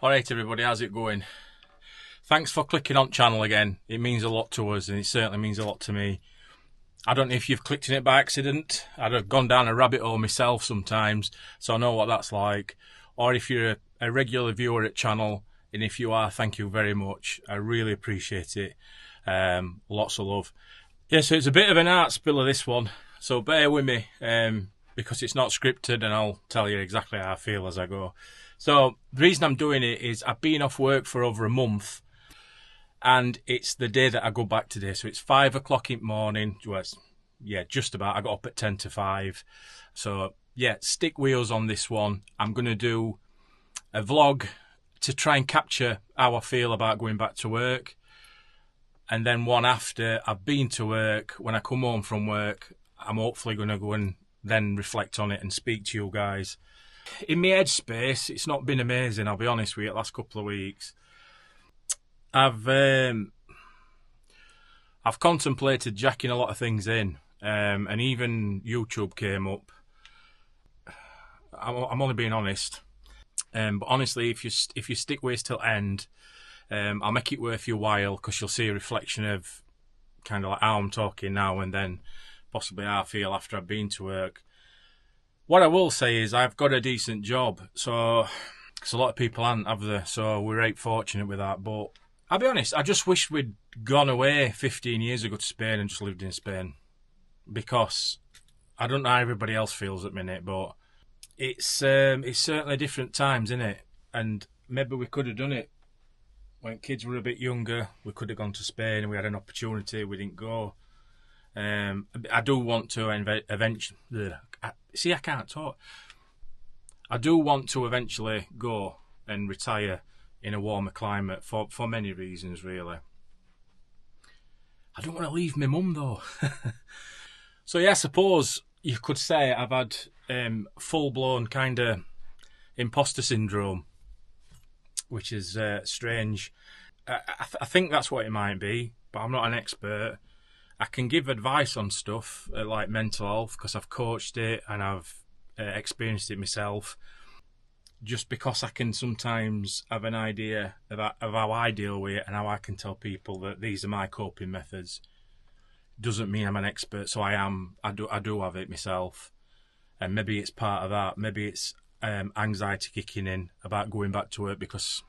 Alright everybody, how's it going? Thanks for clicking on channel again. It means a lot to us and it certainly means a lot to me. I don't know if you've clicked on it by accident. I'd have gone down a rabbit hole myself sometimes, so I know what that's like. Or if you're a regular viewer at channel, and if you are, thank you very much. I really appreciate it. Lots of love. Yeah, so it's a bit of an art spill of this one, so bear with me because it's not scripted and I'll tell you exactly how I feel as I go. So the reason I'm doing it is I've been off work for over a month and it's the day that I go back today. So it's 5 o'clock in the morning. Well, yeah, just about. I got up at 10 to 5. So yeah, stick wheels on this one. I'm going to do a vlog to try and capture how I feel about going back to work. And then one after I've been to work. When I come home from work, I'm hopefully going to go and then reflect on it and speak to you guys. In my headspace, it's not been amazing, I'll be honest with you, the last couple of weeks. I've contemplated jacking a lot of things in, and even YouTube came up. I'm only being honest, but honestly, if you stick with us till end, I'll make it worth your while because you'll see a reflection of kind of like how I'm talking now and then possibly how I feel after I've been to work. What I will say is I've got a decent job, so because a lot of people haven't, have they? So we're right fortunate with that. But I'll be honest, I just wish we'd gone away 15 years ago to Spain and just lived in Spain, because I don't know how everybody else feels at the minute, but it's certainly different times, isn't it? And maybe we could have done it when kids were a bit younger. We could have gone to Spain and we had an opportunity. We didn't go. I do want to eventually. See, I can't talk. I do want to eventually go and retire in a warmer climate for many reasons, really. I don't want to leave my mum though. So yeah, I suppose you could say I've had full-blown kind of imposter syndrome, which is strange. I think that's what it might be, but I'm not an expert. I can give advice on stuff like mental health because I've coached it and I've experienced it myself. Just because I can sometimes have an idea of how I deal with it and how I can tell people that these are my coping methods, doesn't mean I'm an expert. So I do have it myself, and maybe it's part of that. Maybe it's anxiety kicking in about going back to work because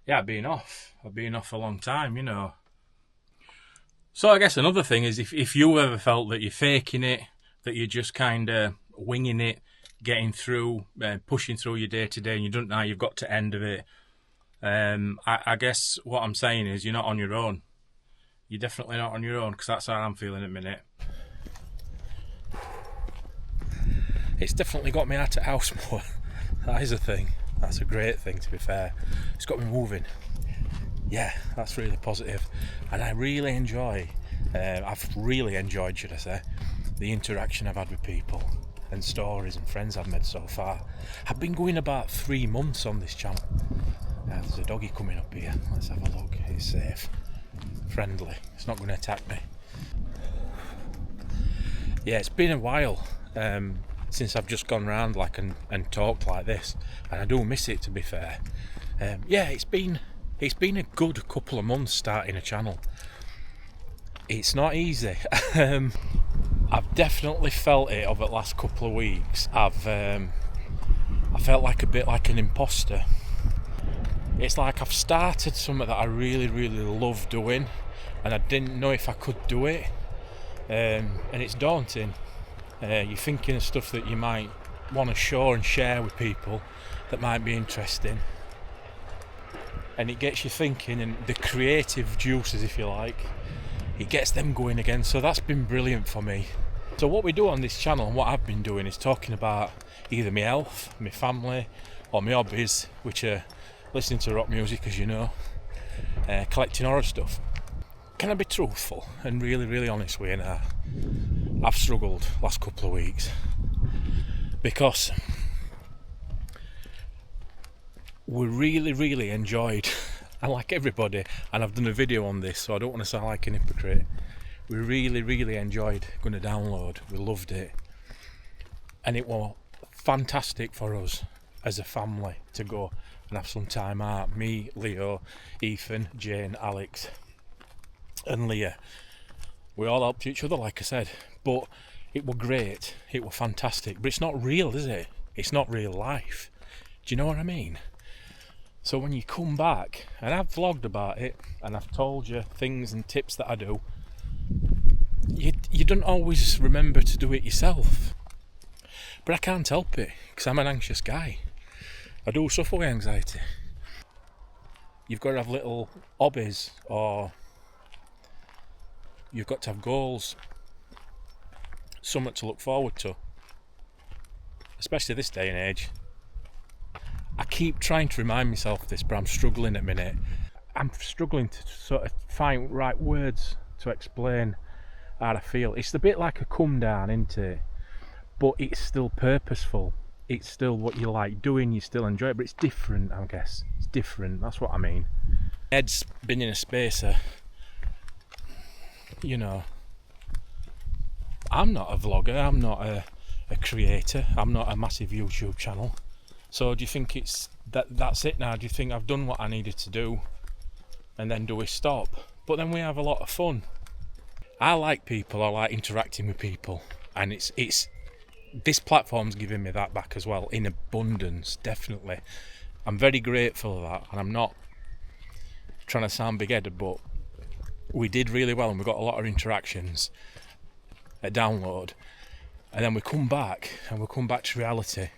yeah, I've been off a long time, you know. So I guess another thing is if you ever felt that you're faking it, that you're just kind of winging it, getting through, pushing through your day to day, and you don't know how you've got to end of it, I guess what I'm saying is you're not on your own. You're definitely not on your own, because that's how I'm feeling at the minute. It's definitely got me out of house more. That is a thing. That's a great thing, to be fair. It's got me moving. Yeah, that's really positive, and I really enjoy. I've really enjoyed, should I say, the interaction I've had with people and stories and friends I've made so far. I've been going about 3 months on this channel. There's a doggy coming up here. Let's have a look. It's safe, friendly. It's not going to attack me. Yeah, it's been a while since I've just gone round and talked like this, and I do miss it, to be fair. Yeah, it's been a good couple of months starting a channel. It's not easy. I've definitely felt it over the last couple of weeks. I felt like a bit like an imposter. It's like I've started something that I really, really love doing, and I didn't know if I could do it. And it's daunting. You're thinking of stuff that you might want to show and share with people that might be interesting. And it gets you thinking, and the creative juices, if you like, it gets them going again. So that's been brilliant for me. So what we do on this channel, and what I've been doing, is talking about either my health, my family, or my hobbies, which are listening to rock music, as you know, collecting horror stuff. Can I be truthful and really, really honest with you now? I've struggled last couple of weeks because we really, really enjoyed, and like everybody, and I've done a video on this, so I don't want to sound like an hypocrite, we really, really enjoyed going to download. We loved it, and it was fantastic for us. as a family to go and have some time out. Me, Leo, Ethan, Jane, Alex and Leah. We all helped each other, like I said. But it were great, it were fantastic. But it's not real, is it? It's not real life. Do you know what I mean? So when you come back, and I've vlogged about it, and I've told you things and tips that I do, you don't always remember to do it yourself. But I can't help it, because I'm an anxious guy. I do suffer with anxiety. You've got to have little hobbies, or you've got to have goals, something to look forward to, especially this day and age. I keep trying to remind myself of this, but I'm struggling at the minute. I'm struggling to sort of find right words to explain how I feel. It's a bit like a come down, isn't it? But it's still purposeful. It's still what you like doing, you still enjoy it, but it's different, I guess. It's different, that's what I mean. Ed's been in a spacer, you know. I'm not a vlogger, I'm not a creator, I'm not a massive YouTube channel. So do you think it's that's it now? Do you think I've done what I needed to do and then do we stop? But then we have a lot of fun. I like people, I like interacting with people, and it's this platform's giving me that back as well, in abundance, definitely. I'm very grateful for that, and I'm not trying to sound big-headed, but we did really well and we got a lot of interactions at download, and then we come back to reality.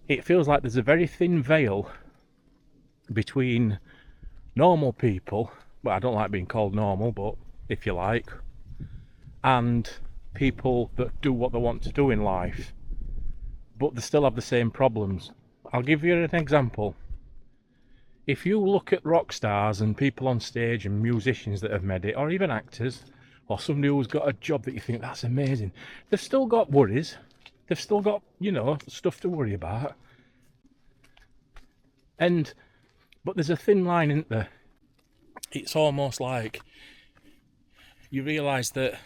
It feels like there's a very thin veil between normal people, well, I don't like being called normal, but if you like, and people that do what they want to do in life, but they still have the same problems. I'll give you an example. If you look at rock stars and people on stage and musicians that have made it, or even actors, or somebody who's got a job that you think, that's amazing, they've still got worries. They've still got, you know, stuff to worry about. But there's a thin line, isn't there? It's almost like you realise that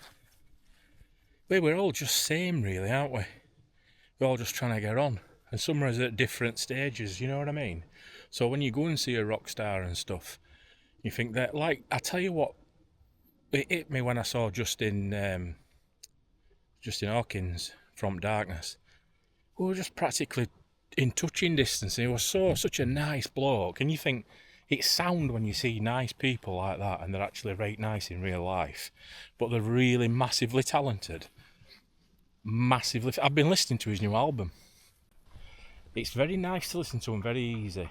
we're all just same, really, aren't we? We're all just trying to get on. And some are at different stages, you know what I mean? So when you go and see a rock star and stuff, you think that, like, I tell you what, it hit me when I saw Justin Hawkins from Darkness. We were just practically in touching distance, and he was such a nice bloke. And you think, it's sound when you see nice people like that, and they're actually right nice in real life, but they're really massively talented. I've been listening to his new album. It's very nice to listen to and very easy,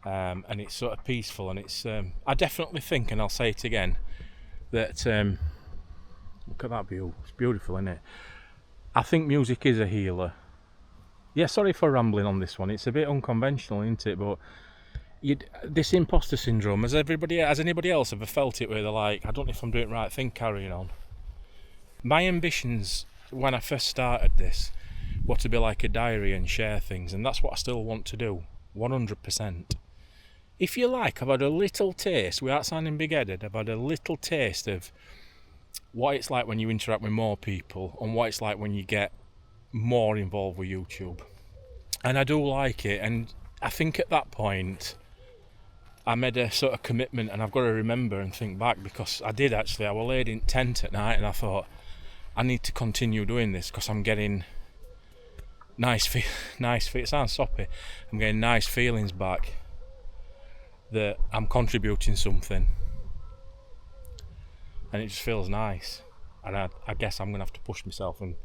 and it's sort of peaceful, and it's I definitely think, and I'll say it again, that look at that view, it's beautiful, isn't it? I think music is a healer. Yeah, sorry for rambling on this one, it's a bit unconventional, isn't it? But this imposter syndrome, has anybody else ever felt it where they're like, I don't know if I'm doing the right thing carrying on? My ambitions when I first started this were to be like a diary and share things, and that's what I still want to do, 100%. If you like, I've had a little taste, without sounding big-headed, I've had a little taste of what it's like when you interact with more people, and what it's like when you get more involved with YouTube. And I do like it, and I think at that point I made a sort of commitment, and I've got to remember and think back, because I did actually. I was laid in tent at night and I thought, I need to continue doing this, because I'm getting it sounds soppy, I'm getting nice feelings back that I'm contributing something, and it just feels nice. And I guess I'm gonna have to push myself and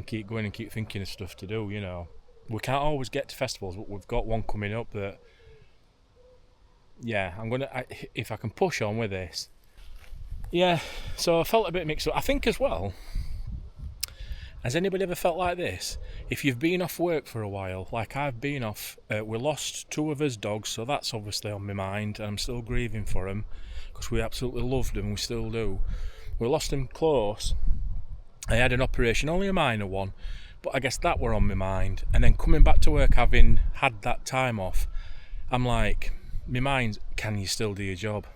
keep going and keep thinking of stuff to do, you know. We can't always get to festivals, but we've got one coming up that, yeah, if I can push on with this. Yeah, so I felt a bit mixed up. I think as well, has anybody ever felt like this? If you've been off work for a while, like I've been off, we lost 2 of us dogs, so that's obviously on my mind, and I'm still grieving for them, because we absolutely loved them, we still do. We lost them close. I had an operation, only a minor one, but I guess that were on my mind. And then coming back to work, having had that time off, I'm like, my mind, can you still do your job?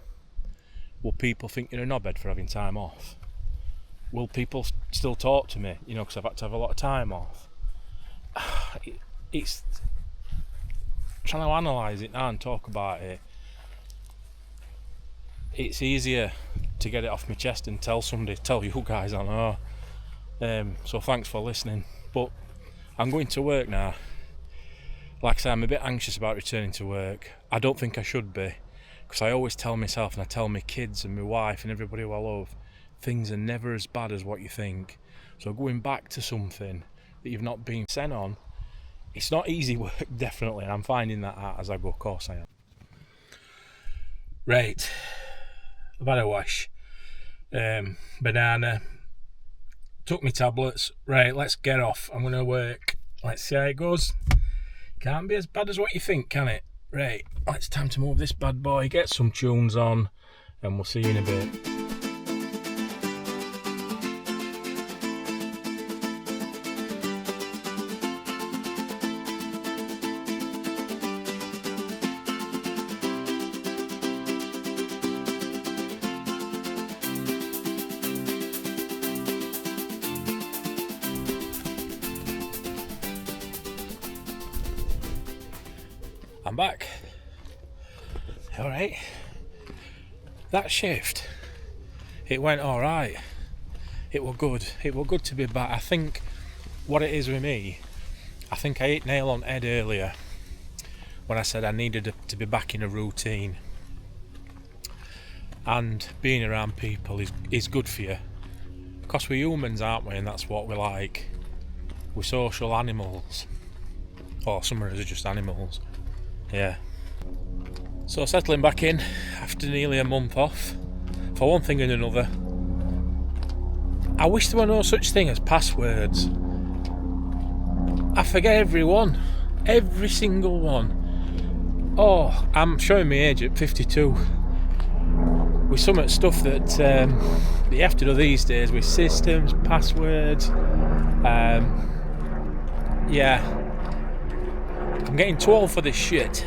Will people think you're a knobhead for having time off? Will people still talk to me, you know, because I've had to have a lot of time off? it's trying to analyse it now and talk about it. It's easier to get it off my chest and tell you guys I know. So thanks for listening. But I'm going to work now. Like I say, I'm a bit anxious about returning to work. I don't think I should be, because I always tell myself, and I tell my kids and my wife and everybody who I love, things are never as bad as what you think. So going back to something that you've not been sent on, it's not easy work, definitely, and I'm finding that out as I go. Of course I am. Right, I've had a wash, banana, took my tablets. Right, let's get off. I'm going to work. Let's see how it goes. Can't be as bad as what you think, can it? Right, it's time to move this bad boy, get some tunes on, and we'll see you in a bit. I'm back. Alright. That shift, it went alright. It was good. It was good to be back. I think what it is with me, I think I hit nail on head earlier when I said I needed to be back in a routine. And being around people is good for you. Because we're humans, aren't we? And that's what we like. We're social animals. Or some of us are just animals. Yeah. So settling back in after nearly a month off, for one thing and another. I wish there were no such thing as passwords. I forget every single one. Oh, I'm showing my age at 52. With some stuff that you have to do these days with systems, passwords. Yeah. I'm getting too old for this shit.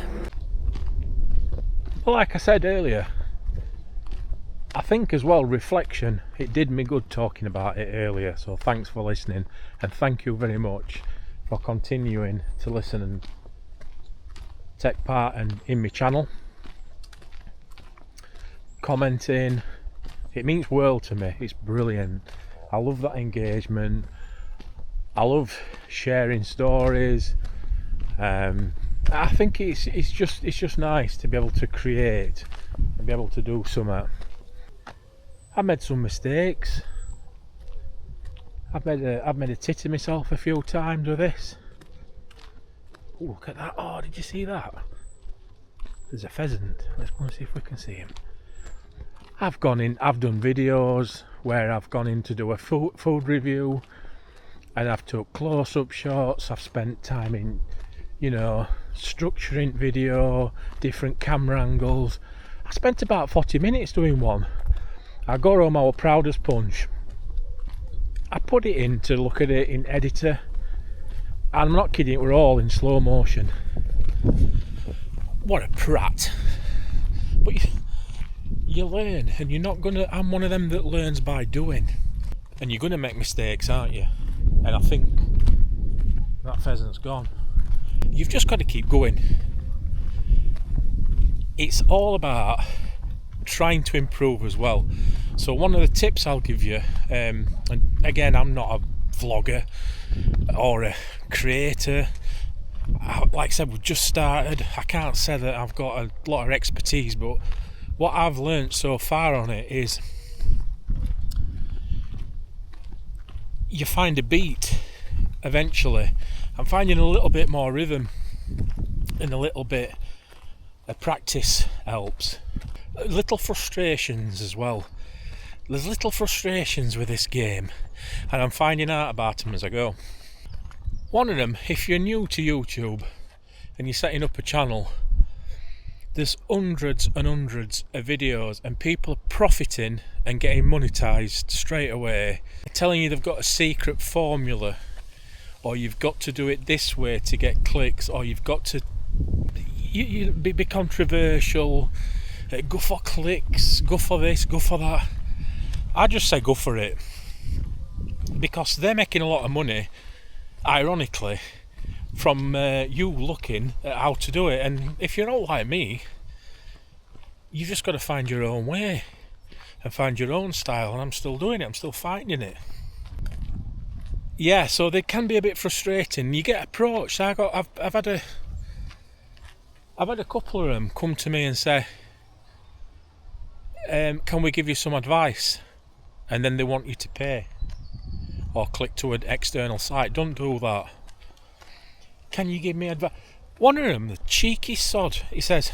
But like I said earlier, I think as well, reflection, it did me good talking about it earlier. So thanks for listening, and thank you very much for continuing to listen and take part in my channel. Commenting, it means world to me. It's brilliant. I love that engagement. I love sharing stories. I think it's just nice to be able to create and be able to do something. I've made some mistakes. I've made a tit of myself a few times with this. Ooh, look at that! Oh, did you see that? There's a pheasant. Let's go and see if we can see him. I've done videos where I've gone in to do a food review, and I've took close-up shots. I've spent time in, structuring video, different camera angles. I spent about 40 minutes doing one. I got home, I was proud as punch. I put it in to look at it in editor, and I'm not kidding, it were all in slow motion. What a prat. But you learn, and you're not gonna, I'm one of them that learns by doing. And you're gonna make mistakes, aren't you? And I think that pheasant's gone. You've just got to keep going. It's all about trying to improve as well. So one of the tips I'll give you, and again, I'm not a vlogger or a creator. Like I said, we've just started. I can't say that I've got a lot of expertise, but what I've learned so far on it is you find a beat eventually. I'm finding a little bit more rhythm, and a little bit of practice helps. Little frustrations as well. There's little frustrations with this game, and I'm finding out about them as I go. One of them, if you're new to YouTube and you're setting up a channel, there's hundreds and hundreds of videos, and people are profiting and getting monetized straight away, telling you they've got a secret formula, or you've got to do it this way to get clicks, or you've got to be controversial, go for clicks, go for this, go for that. I just say go for it, because they're making a lot of money, ironically, from you looking at how to do it. And if you're not like me, you've just got to find your own way and find your own style, and I'm still doing it. I'm still finding it. Yeah, so they can be a bit frustrating. You get approached. I've had a couple of them come to me and say, can we give you some advice? And then they want you to pay or click to an external site. Don't do that. Can you give me advice? One of them, the cheeky sod, he says,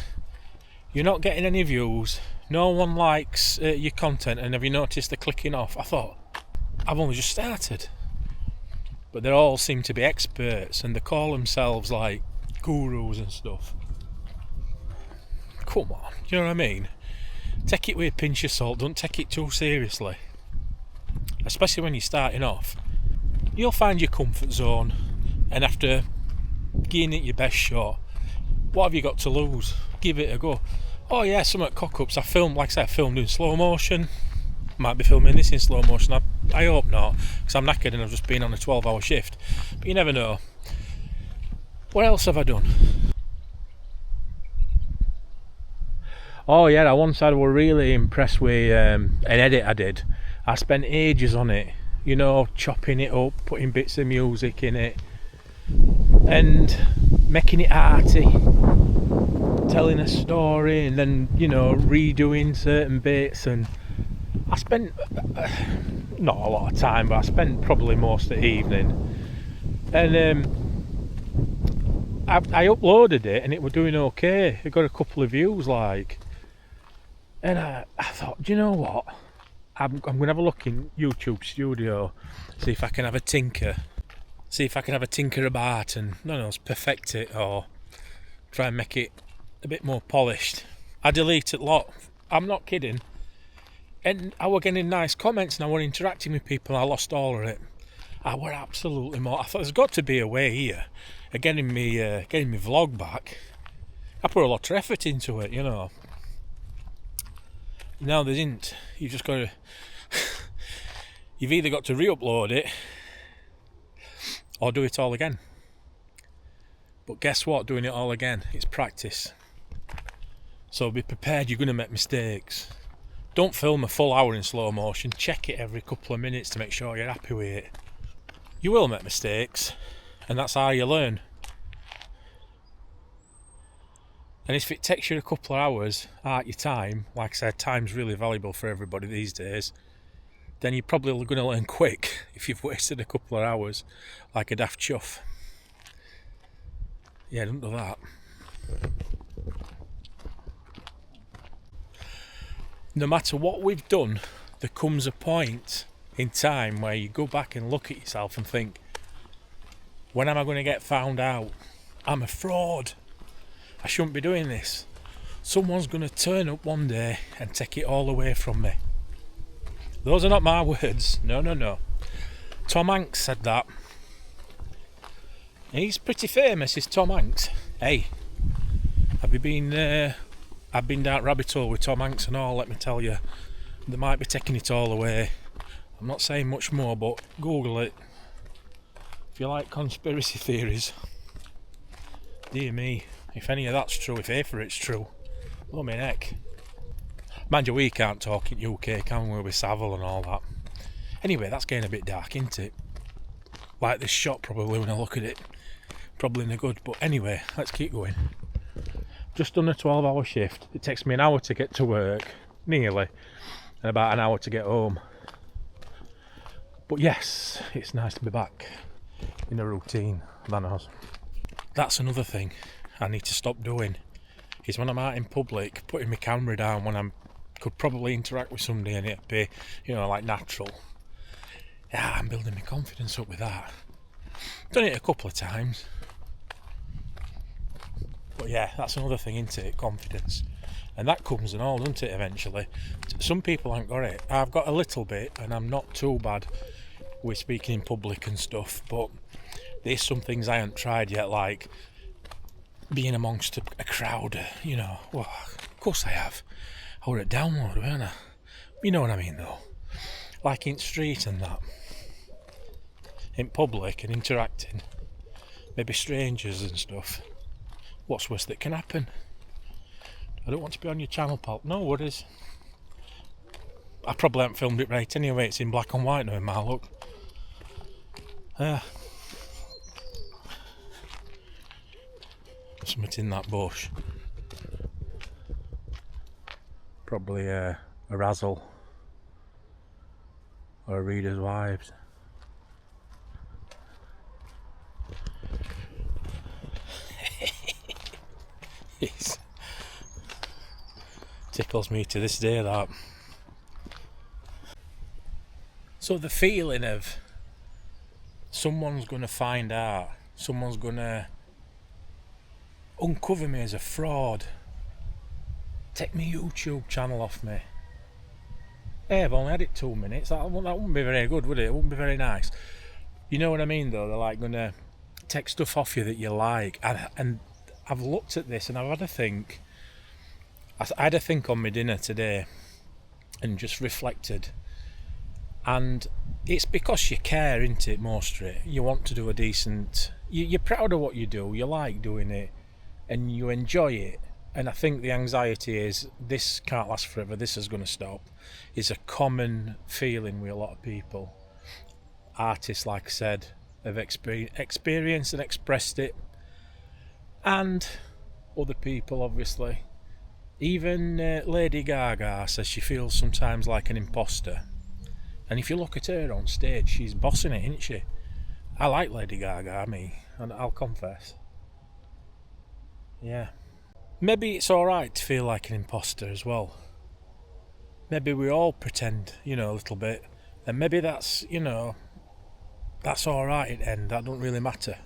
you're not getting any views, no one likes your content, and have you noticed the clicking off? I thought, I've only just started. But they all seem to be experts, and they call themselves like gurus and stuff. Come on, do you know what I mean? Take it with a pinch of salt, don't take it too seriously. Especially when you're starting off. You'll find your comfort zone, and after giving it your best shot, what have you got to lose? Give it a go. Oh yeah, some at cock-ups I filmed in slow motion. Might be filming this in slow motion, I hope not, because I'm knackered and I've just been on a 12-hour shift. But you never know. What else have I done? Oh yeah, I once I was really impressed with an edit I did. I spent ages on it, you know, chopping it up, putting bits of music in it, and making it arty, telling a story, and then, you know, redoing certain bits. And I spent not a lot of time, but I spent probably most of the evening. And I uploaded it, and it was doing okay. It got a couple of views, like. And I thought, do you know what? I'm going to have a look in YouTube Studio, see if I can have a tinker. See if I can have a tinker about and, perfect it, or try and make it a bit more polished. I deleted a lot. I'm not kidding. And I were getting nice comments and I were interacting with people, and I lost all of it. I were absolutely more. I thought there's got to be a way here of getting me vlog back. I put a lot of effort into it, you know. No, there isn't. You've just got to. You've either got to re-upload it or do it all again. But guess what? Doing it all again, it's practice. So be prepared. You're going to make mistakes. Don't film a full hour in slow motion. Check it every couple of minutes to make sure you're happy with it. You will make mistakes, and that's how you learn. And if it takes you a couple of hours out your time, like I said, time's really valuable for everybody these days, then you're probably going to learn quick if you've wasted a couple of hours like a daft chuff. Yeah, don't do that. No matter what we've done, there comes a point in time where you go back and look at yourself and think, when am I going to get found out? I'm a fraud. I shouldn't be doing this. Someone's going to turn up one day and take it all away from me. Those are not my words. No. Tom Hanks said that. He's pretty famous, is Tom Hanks. Hey, have you been... I've been down rabbit hole with Tom Hanks and all, let me tell you. They might be taking it all away. I'm not saying much more, but Google it. If you like conspiracy theories. Dear me, if any of that's true, if half of it's true, oh my neck. Mind you, we can't talk in UK, can we, with Savile and all that. Anyway, that's getting a bit dark, isn't it? Like this shot, probably, when I look at it. Probably no good, but anyway, let's keep going. Just done a 12-hour shift. It takes me an hour to get to work, nearly, and about an hour to get home. But yes, it's nice to be back in a routine, that knows. That's another thing I need to stop doing, is when I'm out in public, putting my camera down when I could probably interact with somebody and it'd be, like natural. Yeah, I'm building my confidence up with that. Done it a couple of times. But yeah, that's another thing, isn't it? Confidence. And that comes and all, doesn't it, eventually? Some people haven't got it. I've got a little bit, and I'm not too bad with speaking in public and stuff, but there's some things I haven't tried yet, like being amongst a crowd, Well, of course I have. I were at download, weren't I? You know what I mean, though. Like in street and that. In public and interacting. maybe strangers and stuff. What's worse that can happen? I don't want to be on your channel, pal. No worries. I probably haven't filmed it right anyway. It's in black and white now in my look. Something in that bush. Probably a razzle or a reader's wives. It tickles me to this day, that. So the feeling of someone's going to find out, someone's going to uncover me as a fraud, take my YouTube channel off me. Hey, I've only had it 2 minutes. That wouldn't be very good, would it? It wouldn't be very nice. You know what I mean, though? They're like going to take stuff off you that you like. And I've looked at this and I've had a think. I had a think on my dinner today and just reflected. And it's because you care, isn't it, mostly? You want to do a decent... You're proud of what you do. You like doing it. And you enjoy it. And I think the anxiety is, this can't last forever, this is going to stop, is a common feeling with a lot of people. Artists, like I said, have experienced and expressed it. And other people, obviously. Even Lady Gaga says she feels sometimes like an imposter. And if you look at her on stage, she's bossing it, isn't she? I like Lady Gaga, and I'll confess. Yeah. Maybe it's alright to feel like an imposter as well. Maybe we all pretend, a little bit. And maybe that's, that's alright at the end. That don't really matter.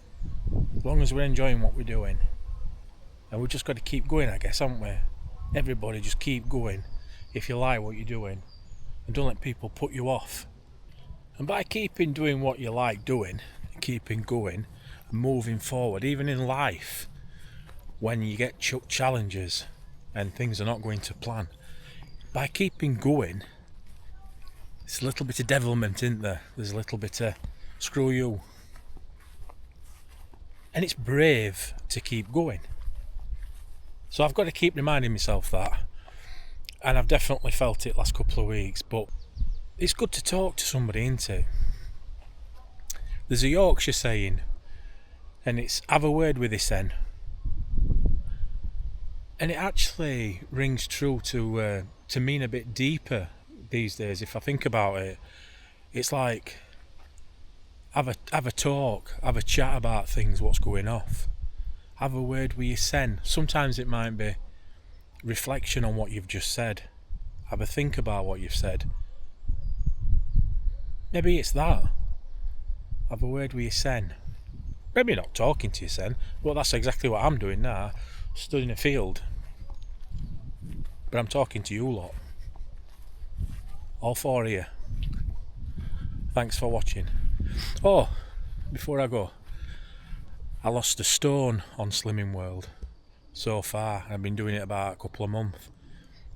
As long as we're enjoying what we're doing. And we've just got to keep going, I guess, haven't we? Everybody just keep going if you like what you're doing. And don't let people put you off. And by keeping doing what you like doing, keeping going, and moving forward, even in life, when you get challenges and things are not going to plan, by keeping going, it's a little bit of devilment, isn't there? There's a little bit of screw you. And it's brave to keep going. So I've got to keep reminding myself that. And I've definitely felt it last couple of weeks, but it's good to talk to somebody, isn't it? There's a Yorkshire saying, and it's have a word with this hen. And it actually rings true to mean a bit deeper these days. If I think about it, it's like have a talk, have a chat about things, what's going off. Have a word with your sen. Sometimes it might be reflection on what you've just said. Have a think about what you've said. Maybe it's that. Have a word with your sen. Maybe not talking to your sen, but that's exactly what I'm doing now. Stood in a field. But I'm talking to you lot. All four of you. Thanks for watching. Oh, before I go, I lost a stone on Slimming World so far. I've been doing it about a couple of months.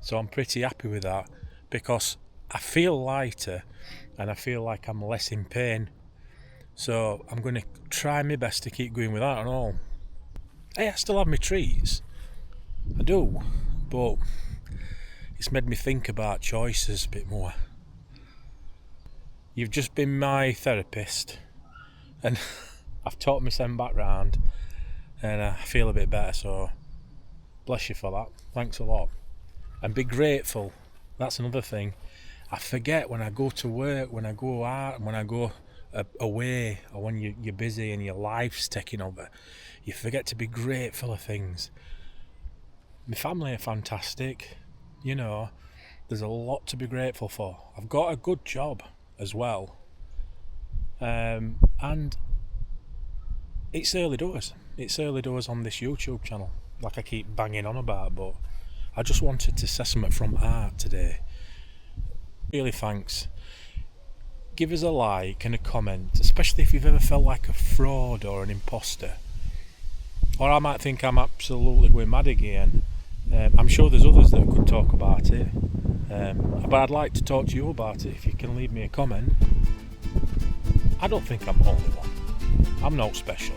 So I'm pretty happy with that because I feel lighter and I feel like I'm less in pain. So I'm going to try my best to keep going with that and all. Hey, I still have my treats. I do, but it's made me think about choices a bit more. You've just been my therapist and I've talked myself back round and I feel a bit better, so bless you for that. Thanks a lot. And be grateful. That's another thing. I forget when I go to work, when I go out, when I go away, or when you're busy and your life's taking over, you forget to be grateful of things. My family are fantastic. There's a lot to be grateful for. I've got a good job as well. And it's early doors. It's early doors on this YouTube channel, like I keep banging on about, but I just wanted to say something from art today. Really thanks. Give us a like and a comment, especially if you've ever felt like a fraud or an imposter. Or I might think I'm absolutely going mad again. I'm sure there's others that could talk about it. But I'd like to talk to you about it if you can leave me a comment. I don't think I'm the only one. I'm not special.